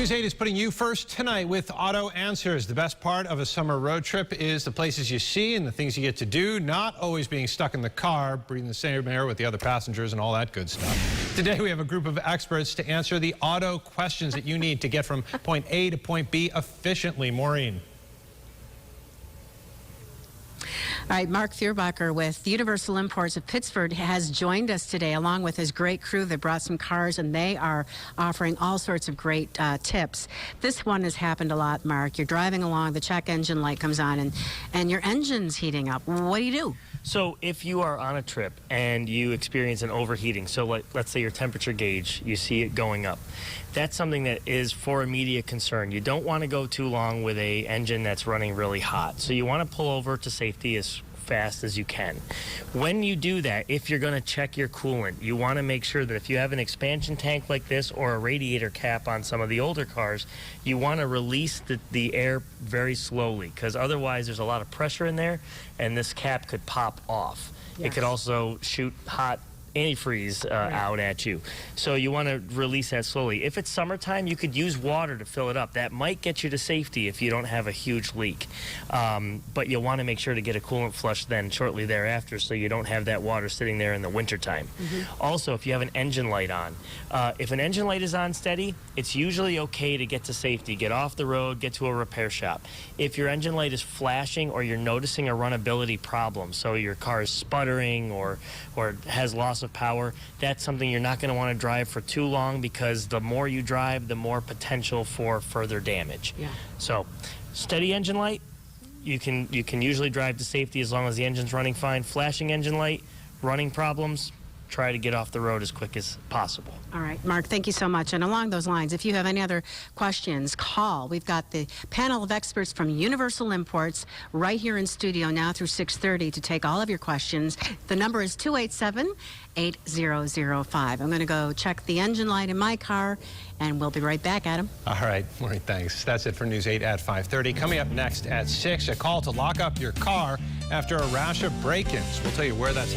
News 8 is putting you first tonight with Auto Answers. The best part of a summer road trip is the places you see and the things you get to do, not always being stuck in the car, breathing the same air with the other passengers and all that good stuff. Today we have a group of experts to answer the auto questions that you need to get from point A to point B efficiently. Maureen. All right, Mark Feuerbacher with Universal Imports of Pittsford has joined us today along with his great crew that brought some cars, and they are offering all sorts of great tips. This one has happened a lot, Mark. You're driving along, the check engine light comes on, and your engine's heating up. What do you do? So if you are on a trip and you experience an overheating, so let's say your temperature gauge, you see it going up, that's something that is for immediate concern. You don't want to go too long with a engine that's running really hot. So you want to pull over to safety as fast as you can. When you do that, if you're going to check your coolant, you want to make sure that if you have an expansion tank like this or a radiator cap on some of the older cars, you want to release the air very slowly, because otherwise there's a lot of pressure in there and this cap could pop off. Yes. It could also shoot hot antifreeze out at you. So you want to release that slowly. If it's summertime, you could use water to fill it up. That might get you to safety if you don't have a huge leak. But you'll want to make sure to get a coolant flush then shortly thereafter so you don't have that water sitting there in the wintertime. Also, if you have an engine light on, if an engine light is on steady, it's usually okay to get to safety, get off the road, get to a repair shop. If your engine light is flashing or you're noticing a runnability problem, so your car is sputtering or has loss of power, that's something you're not going to want to drive for too long, because the more you drive, the more potential for further damage. Yeah. So steady engine light, you can usually drive to safety as long as the engine's running fine. Flashing engine light, running problems, try to get off the road as quick as possible. All right, Mark, thank you so much. And along those lines, if you have any other questions, call. We've got the panel of experts from Universal Imports right here in studio now through 6:30 to take all of your questions. The number is 287-8005. I'm going to go check the engine light in my car, and we'll be right back, Adam. All right, Maureen, thanks. That's it for News 8 at 5:30. Coming up next at 6, a call to lock up your car after a rash of break-ins. We'll tell you where that's happening.